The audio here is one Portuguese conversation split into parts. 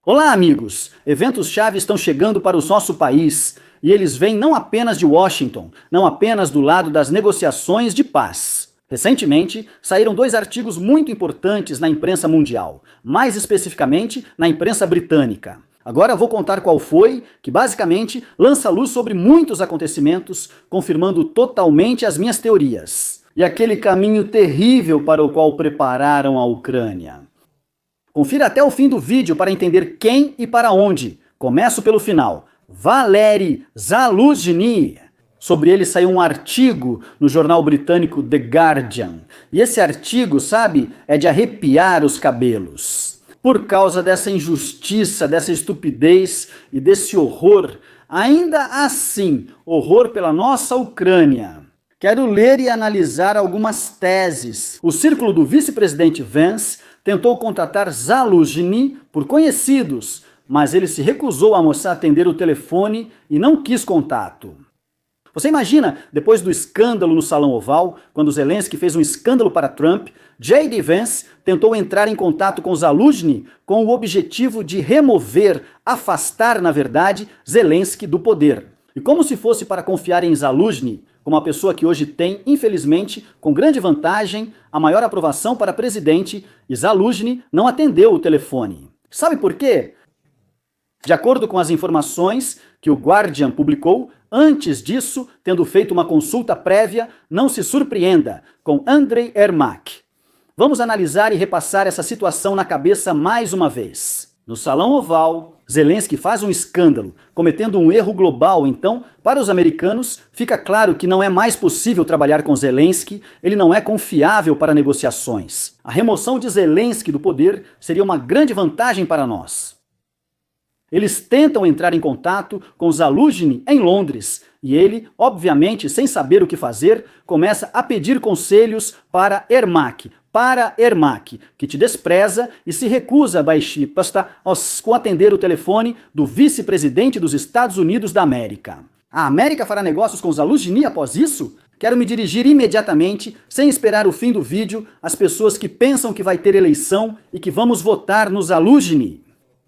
Olá, amigos! Eventos-chave estão chegando para o nosso país e eles vêm não apenas de Washington, não apenas do lado das negociações de paz. Recentemente, saíram dois artigos muito importantes na imprensa mundial, mais especificamente na imprensa britânica. Agora eu vou contar qual foi, que basicamente lança luz sobre muitos acontecimentos, confirmando totalmente as minhas teorias. E aquele caminho terrível para o qual prepararam a Ucrânia. Confira até o fim do vídeo para entender quem e para onde. Começo pelo final. Valery Zaluzhny. Sobre ele saiu um artigo no jornal britânico The Guardian. E esse artigo, sabe, é de arrepiar os cabelos. Por causa dessa injustiça, dessa estupidez e desse horror, ainda assim, horror pela nossa Ucrânia. Quero ler e analisar algumas teses. O círculo do vice-presidente Vance tentou contatar Zaluzhny por conhecidos, mas ele se recusou a moçar atender o telefone e não quis contato. Você imagina, depois do escândalo no Salão Oval, quando Zelensky fez um escândalo para Trump, J.D. Vance tentou entrar em contato com Zaluzhny com o objetivo de remover, afastar, na verdade, Zelensky do poder. E como se fosse para confiar em Zaluzhny, como uma pessoa que hoje tem, infelizmente, com grande vantagem, a maior aprovação para presidente, e Zaluzhny não atendeu o telefone. Sabe por quê? De acordo com as informações que o Guardian publicou, antes disso, tendo feito uma consulta prévia, não se surpreenda, com Andrei Yermak. Vamos analisar e repassar essa situação na cabeça mais uma vez. No Salão Oval, Zelensky faz um escândalo, cometendo um erro global. Então, para os americanos, fica claro que não é mais possível trabalhar com Zelensky, ele não é confiável para negociações. A remoção de Zelensky do poder seria uma grande vantagem para nós. Eles tentam entrar em contato com Zaluzhny em Londres, e ele, obviamente, sem saber o que fazer, começa a pedir conselhos para Yermak, que te despreza e se recusa a atender o telefone do vice-presidente dos Estados Unidos da América. A América fará negócios com Zaluzhny após isso? Quero me dirigir imediatamente, sem esperar o fim do vídeo, às pessoas que pensam que vai ter eleição e que vamos votar no Zaluzhny.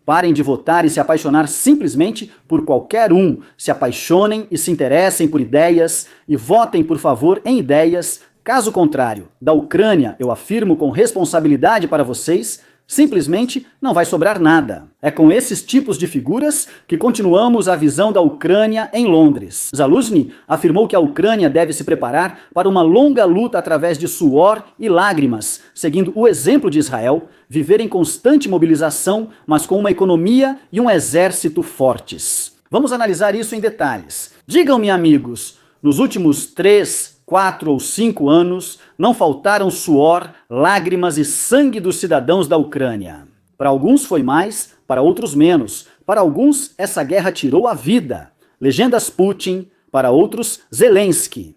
Parem de votar e se apaixonar simplesmente por qualquer um. Se apaixonem e se interessem por ideias e votem, por favor, em ideias. Caso contrário, da Ucrânia, eu afirmo com responsabilidade para vocês, simplesmente não vai sobrar nada. É com esses tipos de figuras que continuamos a visão da Ucrânia em Londres. Zaluzhny afirmou que a Ucrânia deve se preparar para uma longa luta através de suor e lágrimas, seguindo o exemplo de Israel, viver em constante mobilização, mas com uma economia e um exército fortes. Vamos analisar isso em detalhes. Digam-me, amigos, nos últimos 3, 4 ou 5 anos, não faltaram suor, lágrimas e sangue dos cidadãos da Ucrânia. Para alguns foi mais, para outros menos. Para alguns, essa guerra tirou a vida. Legendas Putin, para outros, Zelensky.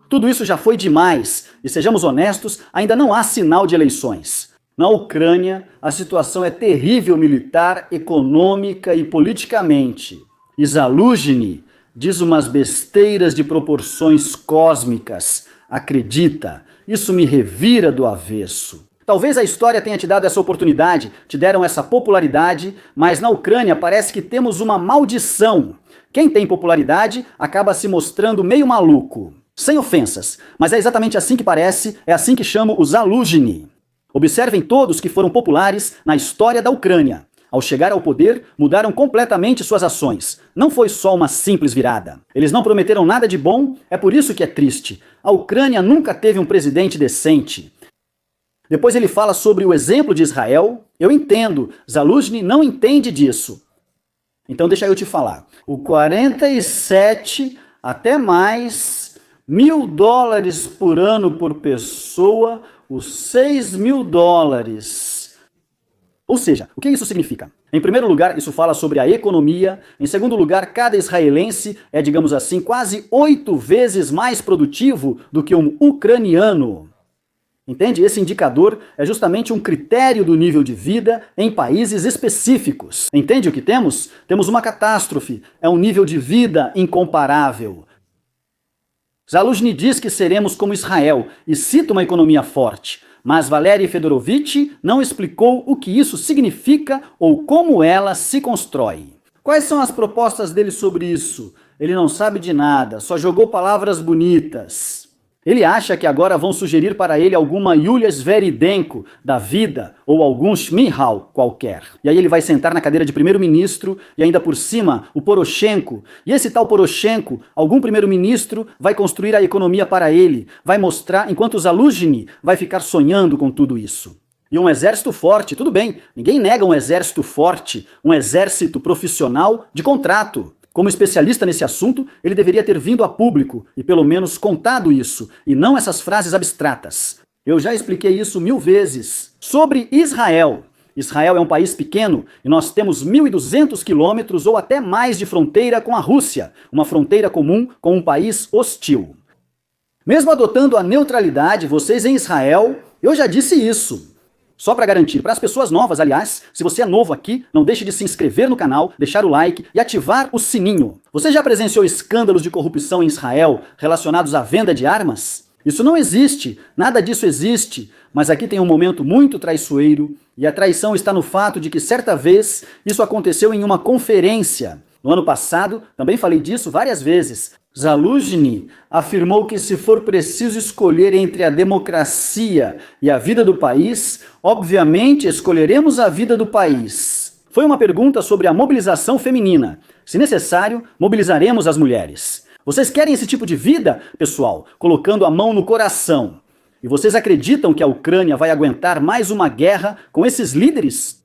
Tudo isso já foi demais, e sejamos honestos, ainda não há sinal de eleições. Na Ucrânia, a situação é terrível militar, econômica e politicamente. E Zaluzhny diz umas besteiras de proporções cósmicas. Acredita, isso me revira do avesso. Talvez a história tenha te dado essa oportunidade, te deram essa popularidade, mas na Ucrânia parece que temos uma maldição. Quem tem popularidade acaba se mostrando meio maluco. Sem ofensas, mas é exatamente assim que parece, é assim que chamo o Zaluzhny. Observem todos que foram populares na história da Ucrânia. Ao chegar ao poder, mudaram completamente suas ações. Não foi só uma simples virada. Eles não prometeram nada de bom, é por isso que é triste. A Ucrânia nunca teve um presidente decente. Depois ele fala sobre o exemplo de Israel. Eu entendo, Zaluzhny não entende disso. Então deixa eu te falar. O 47, até mais, $1.000 por ano por pessoa, os $6.000. Ou seja, o que isso significa? Em primeiro lugar, isso fala sobre a economia. Em segundo lugar, cada israelense é, digamos assim, quase 8 vezes mais produtivo do que um ucraniano. Entende? Esse indicador é justamente um critério do nível de vida em países específicos. Entende o que temos? Temos uma catástrofe. É um nível de vida incomparável. Zaluzhny diz que seremos como Israel e cita uma economia forte. Mas Valery Fedorovich não explicou o que isso significa ou como ela se constrói. Quais são as propostas dele sobre isso? Ele não sabe de nada, só jogou palavras bonitas. Ele acha que agora vão sugerir para ele alguma Yulia Sveridenko da vida ou algum Shmihal qualquer. E aí ele vai sentar na cadeira de primeiro-ministro e ainda por cima o Poroshenko. E esse tal Poroshenko, algum primeiro-ministro, vai construir a economia para ele, vai mostrar, enquanto Zaluzhny vai ficar sonhando com tudo isso. E um exército forte, tudo bem, ninguém nega um exército forte, um exército profissional de contrato. Como especialista nesse assunto, ele deveria ter vindo a público e pelo menos contado isso, e não essas frases abstratas. Eu já expliquei isso 1000 vezes. Sobre Israel. Israel é um país pequeno e nós temos 1.200 quilômetros ou até mais de fronteira com a Rússia, uma fronteira comum com um país hostil. Mesmo adotando a neutralidade, vocês em Israel, eu já disse isso. Só para garantir, para as pessoas novas, aliás, se você é novo aqui, não deixe de se inscrever no canal, deixar o like e ativar o sininho. Você já presenciou escândalos de corrupção em Israel relacionados à venda de armas? Isso não existe, nada disso existe, mas aqui tem um momento muito traiçoeiro, e a traição está no fato de que certa vez isso aconteceu em uma conferência. No ano passado, também falei disso várias vezes. Zaluzhny afirmou que se for preciso escolher entre a democracia e a vida do país, obviamente escolheremos a vida do país. Foi uma pergunta sobre a mobilização feminina. Se necessário, mobilizaremos as mulheres. Vocês querem esse tipo de vida, pessoal? Colocando a mão no coração. E vocês acreditam que a Ucrânia vai aguentar mais uma guerra com esses líderes?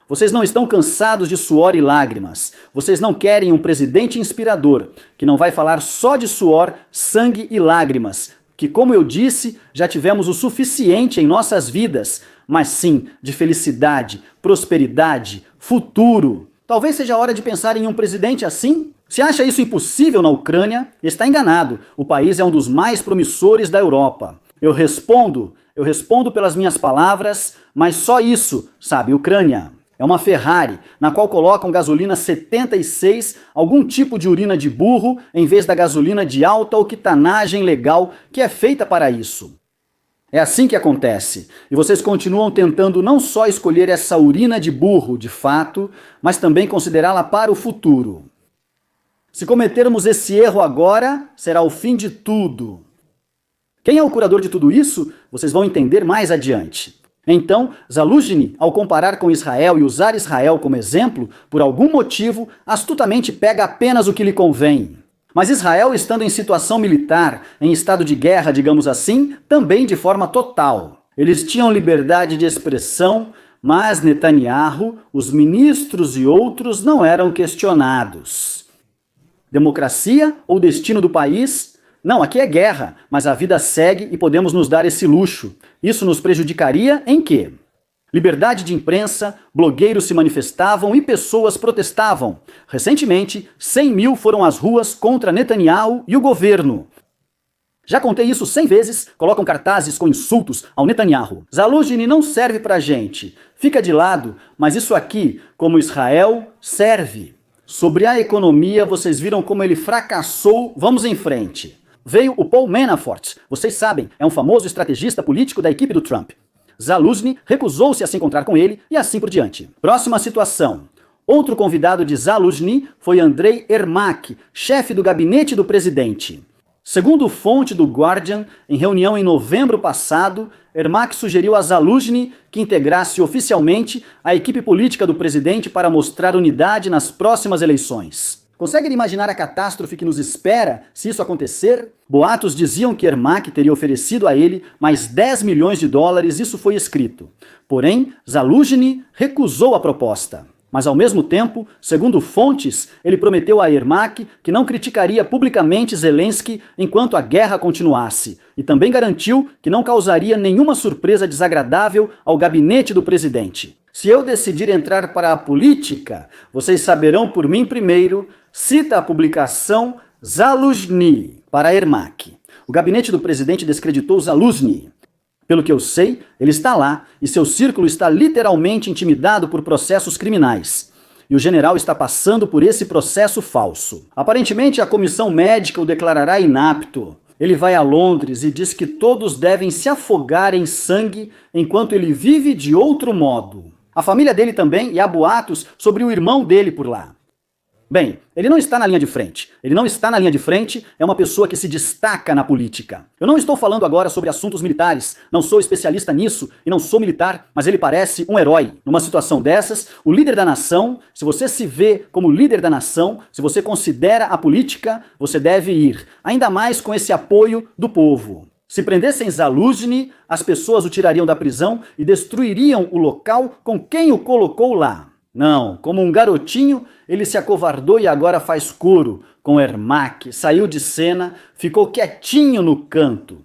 Vocês não estão cansados de suor e lágrimas. Vocês não querem um presidente inspirador, que não vai falar só de suor, sangue e lágrimas, que, como eu disse, já tivemos o suficiente em nossas vidas, mas sim de felicidade, prosperidade, futuro. Talvez seja a hora de pensar em um presidente assim? Se acha isso impossível na Ucrânia, está enganado. O país é um dos mais promissores da Europa. Eu respondo pelas minhas palavras, mas só isso, sabe, Ucrânia. É uma Ferrari, na qual colocam gasolina 76, algum tipo de urina de burro, em vez da gasolina de alta octanagem legal, que é feita para isso. É assim que acontece. E vocês continuam tentando não só escolher essa urina de burro, de fato, mas também considerá-la para o futuro. Se cometermos esse erro agora, será o fim de tudo. Quem é o curador de tudo isso? Vocês vão entender mais adiante. Então, Zaluzhny, ao comparar com Israel e usar Israel como exemplo, por algum motivo, astutamente pega apenas o que lhe convém. Mas Israel, estando em situação militar, em estado de guerra, digamos assim, também de forma total. Eles tinham liberdade de expressão, mas Netanyahu, os ministros e outros não eram questionados. Democracia ou destino do país? Não, aqui é guerra, mas a vida segue e podemos nos dar esse luxo. Isso nos prejudicaria em quê? Liberdade de imprensa, blogueiros se manifestavam e pessoas protestavam. Recentemente, 100 mil foram às ruas contra Netanyahu e o governo. Já contei isso 100 vezes, colocam cartazes com insultos ao Netanyahu. Zaluzhny não serve pra gente, fica de lado, mas isso aqui, como Israel, serve. Sobre a economia, vocês viram como ele fracassou, vamos em frente. Veio o Paul Manafort, vocês sabem, é um famoso estrategista político da equipe do Trump. Zaluzhny recusou-se a se encontrar com ele e assim por diante. Próxima situação. Outro convidado de Zaluzhny foi Andrei Yermak, chefe do gabinete do presidente. Segundo fonte do Guardian, em reunião em novembro passado, Yermak sugeriu a Zaluzhny que integrasse oficialmente a equipe política do presidente para mostrar unidade nas próximas eleições. Conseguem imaginar a catástrofe que nos espera se isso acontecer? Boatos diziam que Yermak teria oferecido a ele mais 10 milhões de dólares, isso foi escrito. Porém, Zaluzhny recusou a proposta. Mas ao mesmo tempo, segundo fontes, ele prometeu a Yermak que não criticaria publicamente Zelensky enquanto a guerra continuasse, e também garantiu que não causaria nenhuma surpresa desagradável ao gabinete do presidente. Se eu decidir entrar para a política, vocês saberão por mim primeiro, cita a publicação Zaluzhny para Yermak. O gabinete do presidente descreditou Zaluzhny. Pelo que eu sei, ele está lá e seu círculo está literalmente intimidado por processos criminais. E o general está passando por esse processo falso. Aparentemente, a comissão médica o declarará inapto. Ele vai a Londres e diz que todos devem se afogar em sangue enquanto ele vive de outro modo. A família dele também, e há boatos sobre o irmão dele por lá. Bem, ele não está na linha de frente. Ele não está na linha de frente, é uma pessoa que se destaca na política. Eu não estou falando agora sobre assuntos militares, não sou especialista nisso e não sou militar, mas ele parece um herói. Numa situação dessas, o líder da nação, se você se vê como líder da nação, se você considera a política, você deve ir, ainda mais com esse apoio do povo. Se prendessem Zaluzhny, as pessoas o tirariam da prisão e destruiriam o local com quem o colocou lá. Não, como um garotinho, ele se acovardou e agora faz coro com Ermak, saiu de cena, ficou quietinho no canto.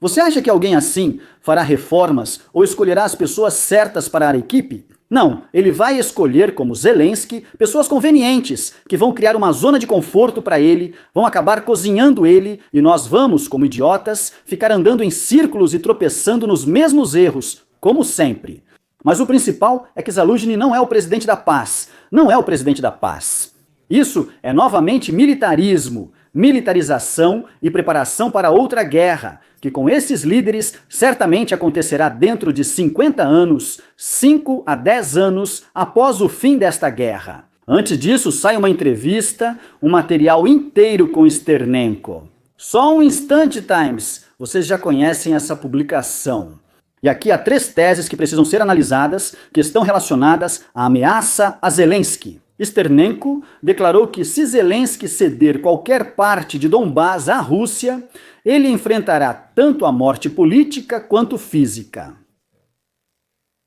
Você acha que alguém assim fará reformas ou escolherá as pessoas certas para a equipe? Não, ele vai escolher, como Zelensky, pessoas convenientes, que vão criar uma zona de conforto para ele, vão acabar cozinhando ele, e nós vamos, como idiotas, ficar andando em círculos e tropeçando nos mesmos erros, como sempre. Mas o principal é que Zaluzhny não é o presidente da paz. Não é o presidente da paz. Isso é novamente militarismo, militarização e preparação para outra guerra, que com esses líderes certamente acontecerá dentro de 50 anos, 5 a 10 anos após o fim desta guerra. Antes disso, sai uma entrevista, um material inteiro com Sternenko. Só um instante, Times. Vocês já conhecem essa publicação. E aqui há 3 teses que precisam ser analisadas, que estão relacionadas à ameaça a Zelensky. Sternenko declarou que se Zelensky ceder qualquer parte de Donbás à Rússia, ele enfrentará tanto a morte política quanto física.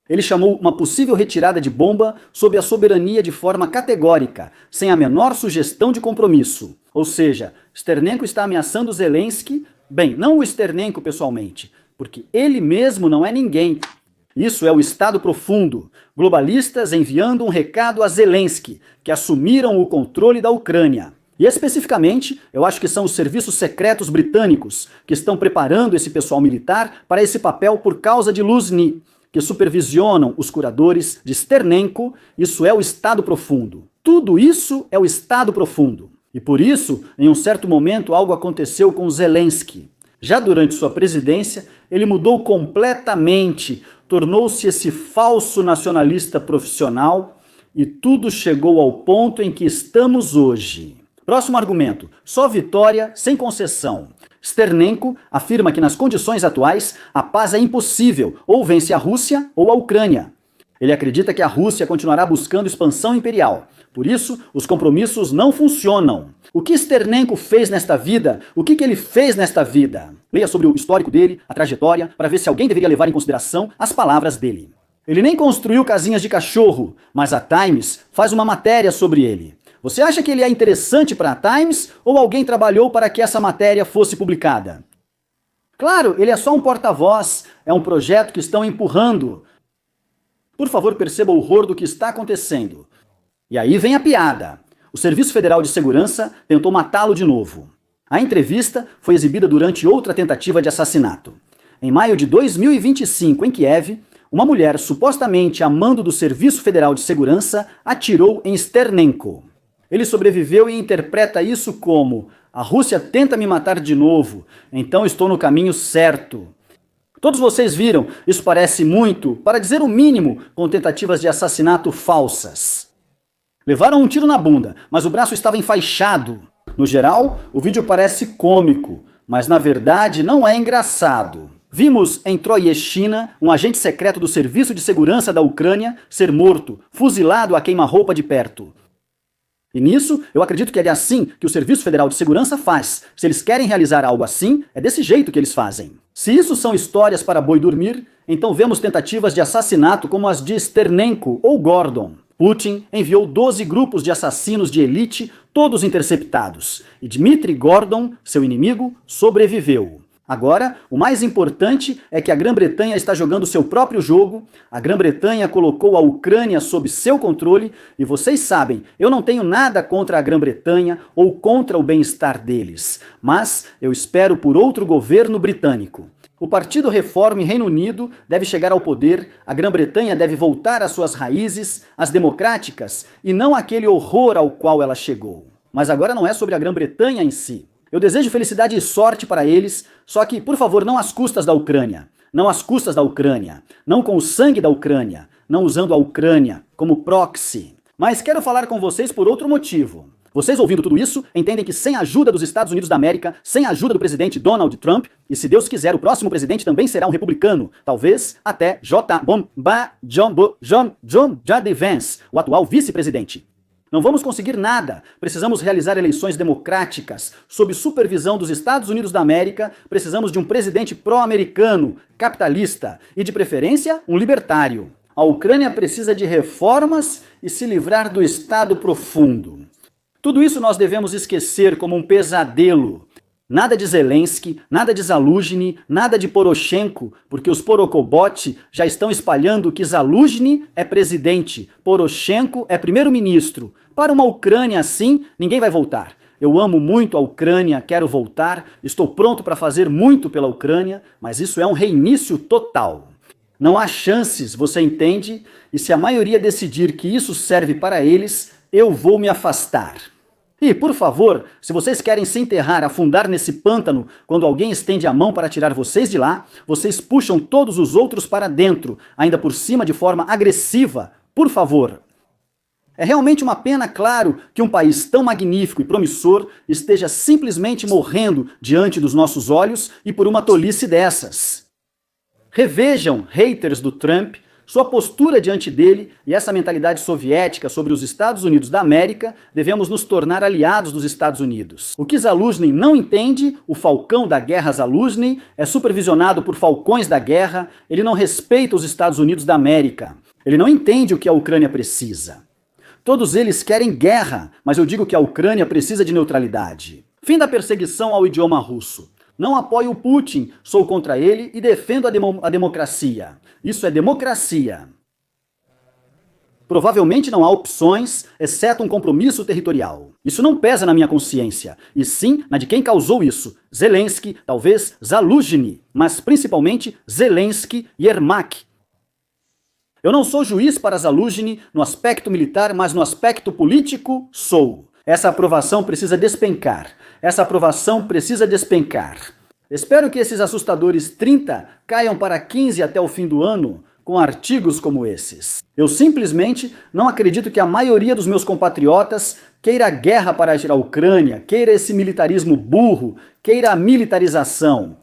Ele chamou uma possível retirada de bomba sob a soberania de forma categórica, sem a menor sugestão de compromisso. Ou seja, Sternenko está ameaçando Zelensky, bem, não o Sternenko pessoalmente, porque ele mesmo não é ninguém. Isso é o Estado profundo, globalistas enviando um recado a Zelensky, que assumiram o controle da Ucrânia. E especificamente, eu acho que são os serviços secretos britânicos que estão preparando esse pessoal militar para esse papel por causa de Luzhny, que supervisionam os curadores de Sternenko. Isso é o Estado profundo. Tudo isso é o Estado profundo. E por isso, em um certo momento, algo aconteceu com Zelensky. Já durante sua presidência, ele mudou completamente, tornou-se esse falso nacionalista profissional e tudo chegou ao ponto em que estamos hoje. Próximo argumento, só vitória sem concessão. Sternenko afirma que nas condições atuais a paz é impossível, ou vence a Rússia ou a Ucrânia. Ele acredita que a Rússia continuará buscando expansão imperial. Por isso, os compromissos não funcionam. O que Sternenko fez nesta vida? O que ele fez nesta vida? Leia sobre o histórico dele, a trajetória, para ver se alguém deveria levar em consideração as palavras dele. Ele nem construiu casinhas de cachorro, mas a Times faz uma matéria sobre ele. Você acha que ele é interessante para a Times ou alguém trabalhou para que essa matéria fosse publicada? Claro, ele é só um porta-voz, é um projeto que estão empurrando. Por favor, perceba o horror do que está acontecendo. E aí vem a piada. O Serviço Federal de Segurança tentou matá-lo de novo. A entrevista foi exibida durante outra tentativa de assassinato. Em maio de 2025, em Kiev, uma mulher supostamente a mando do Serviço Federal de Segurança atirou em Sternenko. Ele sobreviveu e interpreta isso como: a Rússia tenta me matar de novo, então estou no caminho certo. Todos vocês viram, isso parece muito, para dizer o mínimo, com tentativas de assassinato falsas. Levaram um tiro na bunda, mas o braço estava enfaixado. No geral, o vídeo parece cômico, mas na verdade não é engraçado. Vimos em Troyeshina um agente secreto do Serviço de Segurança da Ucrânia ser morto, fuzilado a queima-roupa de perto. E nisso, eu acredito que é assim que o Serviço Federal de Segurança faz. Se eles querem realizar algo assim, é desse jeito que eles fazem. Se isso são histórias para boi dormir, então vemos tentativas de assassinato como as de Sternenko ou Gordon. Putin enviou 12 grupos de assassinos de elite, todos interceptados. E Dmitry Gordon, seu inimigo, sobreviveu. Agora, o mais importante é que a Grã-Bretanha está jogando seu próprio jogo, a Grã-Bretanha colocou a Ucrânia sob seu controle, e vocês sabem, eu não tenho nada contra a Grã-Bretanha ou contra o bem-estar deles, mas eu espero por outro governo britânico. O Partido Reforme Reino Unido deve chegar ao poder, a Grã-Bretanha deve voltar às suas raízes, as democráticas, e não aquele horror ao qual ela chegou. Mas agora não é sobre a Grã-Bretanha em si. Eu desejo felicidade e sorte para eles, só que, por favor, não às custas da Ucrânia. Não às custas da Ucrânia. Não com o sangue da Ucrânia. Não usando a Ucrânia como proxy. Mas quero falar com vocês por outro motivo. Vocês ouvindo tudo isso, entendem que sem a ajuda dos Estados Unidos da América, sem a ajuda do presidente Donald Trump, e se Deus quiser, o próximo presidente também será um republicano, talvez até J.D. Vance, o atual vice-presidente. Não vamos conseguir nada. Precisamos realizar eleições democráticas, sob supervisão dos Estados Unidos da América. Precisamos de um presidente pró-americano, capitalista e, de preferência, um libertário. A Ucrânia precisa de reformas e se livrar do Estado profundo. Tudo isso nós devemos esquecer como um pesadelo. Nada de Zelensky, nada de Zaluzhny, nada de Poroshenko, porque os Porokobot já estão espalhando que Zaluzhny é presidente, Poroshenko é primeiro-ministro. Para uma Ucrânia assim, ninguém vai voltar. Eu amo muito a Ucrânia, quero voltar, estou pronto para fazer muito pela Ucrânia, mas isso é um reinício total. Não há chances, você entende? E se a maioria decidir que isso serve para eles, eu vou me afastar. E, por favor, se vocês querem se enterrar, afundar nesse pântano, quando alguém estende a mão para tirar vocês de lá, vocês puxam todos os outros para dentro, ainda por cima de forma agressiva. Por favor. É realmente uma pena, claro, que um país tão magnífico e promissor esteja simplesmente morrendo diante dos nossos olhos e por uma tolice dessas. Revejam, haters do Trump, sua postura diante dele e essa mentalidade soviética sobre os Estados Unidos da América, devemos nos tornar aliados dos Estados Unidos. O que Zaluzhny não entende, o falcão da guerra Zaluzhny, é supervisionado por falcões da guerra, ele não respeita os Estados Unidos da América. Ele não entende o que a Ucrânia precisa. Todos eles querem guerra, mas eu digo que a Ucrânia precisa de neutralidade. Fim da perseguição ao idioma russo. Não apoio o Putin, sou contra ele e defendo a democracia. Isso é democracia. Provavelmente não há opções, exceto um compromisso territorial. Isso não pesa na minha consciência, e sim na de quem causou isso. Zelensky, talvez Zaluzhny, mas principalmente Zelensky e Yermak. Eu não sou juiz para Zaluzhny no aspecto militar, mas no aspecto político, sou. Essa aprovação precisa despencar. Essa aprovação precisa despencar. Espero que esses assustadores 30 caiam para 15 até o fim do ano com artigos como esses. Eu simplesmente não acredito que a maioria dos meus compatriotas queira guerra para agir a Ucrânia, queira esse militarismo burro, queira a militarização.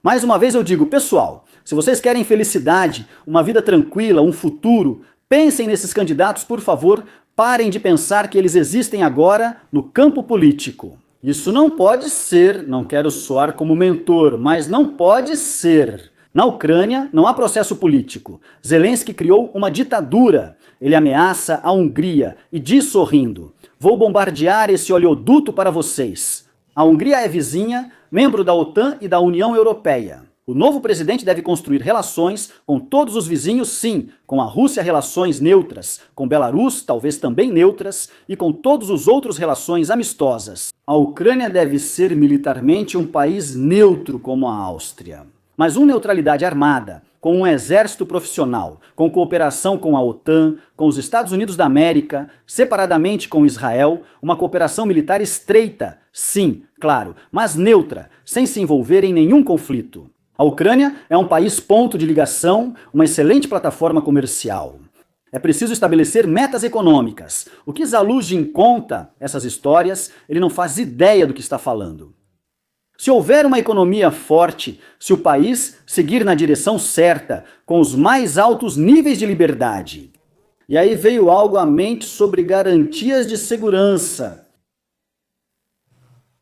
Mais uma vez eu digo, pessoal, se vocês querem felicidade, uma vida tranquila, um futuro, pensem nesses candidatos, por favor, parem de pensar que eles existem agora no campo político. Isso não pode ser, não quero soar como mentor, mas não pode ser. Na Ucrânia não há processo político. Zelensky criou uma ditadura. Ele ameaça a Hungria e diz sorrindo: vou bombardear esse oleoduto para vocês. A Hungria é vizinha, membro da OTAN e da União Europeia. O novo presidente deve construir relações com todos os vizinhos, sim, com a Rússia relações neutras, com Belarus talvez também neutras e com todos os outros relações amistosas. A Ucrânia deve ser militarmente um país neutro como a Áustria, mas uma neutralidade armada, com um exército profissional, com cooperação com a OTAN, com os Estados Unidos da América, separadamente com Israel, uma cooperação militar estreita, sim, claro, mas neutra, sem se envolver em nenhum conflito. A Ucrânia é um país ponto de ligação, uma excelente plataforma comercial. É preciso estabelecer metas econômicas. O que Zaluzhny conta essas histórias, ele não faz ideia do que está falando. Se houver uma economia forte, se o país seguir na direção certa, com os mais altos níveis de liberdade. E aí veio algo à mente sobre garantias de segurança.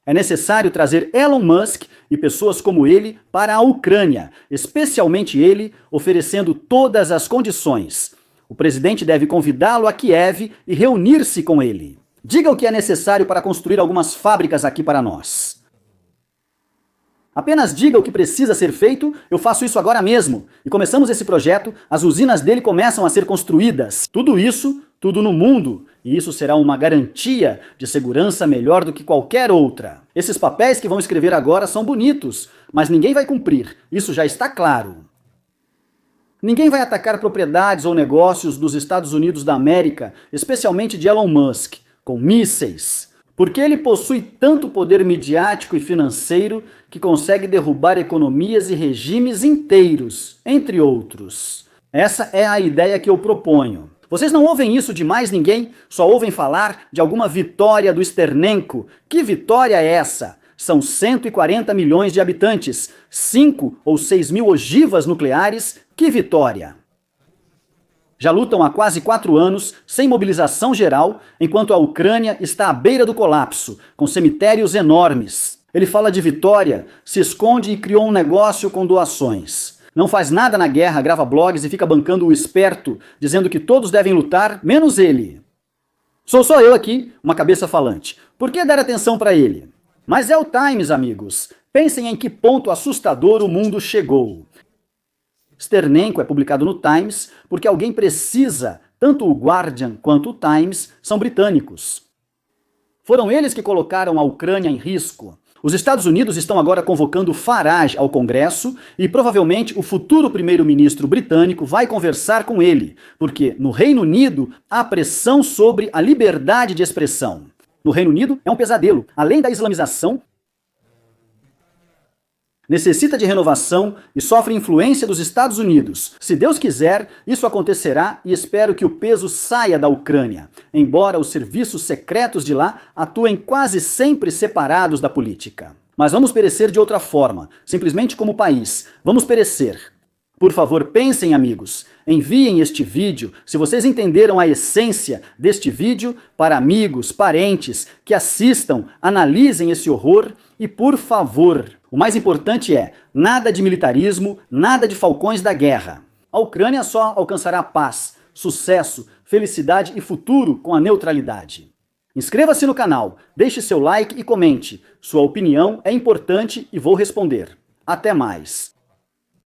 É necessário trazer Elon Musk e pessoas como ele para a Ucrânia, especialmente ele, oferecendo todas as condições. O presidente deve convidá-lo a Kiev e reunir-se com ele. Diga o que é necessário para construir algumas fábricas aqui para nós. Apenas diga o que precisa ser feito, eu faço isso agora mesmo. E começamos esse projeto, as usinas dele começam a ser construídas. Tudo isso, tudo no mundo. E isso será uma garantia de segurança melhor do que qualquer outra. Esses papéis que vão escrever agora são bonitos, mas ninguém vai cumprir. Isso já está claro. Ninguém vai atacar propriedades ou negócios dos Estados Unidos da América, especialmente de Elon Musk, com mísseis. Porque ele possui tanto poder midiático e financeiro que consegue derrubar economias e regimes inteiros, entre outros. Essa é a ideia que eu proponho. Vocês não ouvem isso de mais ninguém? Só ouvem falar de alguma vitória do Sternenko. Que vitória é essa? São 140 milhões de habitantes, 5 ou 6 mil ogivas nucleares. Que vitória! Já lutam há quase 4 anos, sem mobilização geral, enquanto a Ucrânia está à beira do colapso, com cemitérios enormes. Ele fala de vitória, se esconde e criou um negócio com doações. Não faz nada na guerra, grava blogs e fica bancando o esperto, dizendo que todos devem lutar, menos ele. Sou só eu aqui, uma cabeça falante. Por que dar atenção para ele? Mas é o Times, amigos. Pensem em que ponto assustador o mundo chegou. Sternenko é publicado no Times porque alguém precisa. Tanto o Guardian quanto o Times são britânicos. Foram eles que colocaram a Ucrânia em risco. Os Estados Unidos estão agora convocando Farage ao Congresso e provavelmente o futuro primeiro-ministro britânico vai conversar com ele, porque no Reino Unido há pressão sobre a liberdade de expressão. No Reino Unido é um pesadelo. Além da islamização, necessita de renovação e sofre influência dos Estados Unidos. Se Deus quiser, isso acontecerá e espero que o peso saia da Ucrânia, embora os serviços secretos de lá atuem quase sempre separados da política. Mas vamos perecer de outra forma, simplesmente como país. Vamos perecer. Por favor, pensem, amigos. Enviem este vídeo, se vocês entenderam a essência deste vídeo, para amigos, parentes, que assistam, analisem esse horror e, por favor, o mais importante é, nada de militarismo, nada de falcões da guerra. A Ucrânia só alcançará paz, sucesso, felicidade e futuro com a neutralidade. Inscreva-se no canal, deixe seu like e comente. Sua opinião é importante e vou responder. Até mais.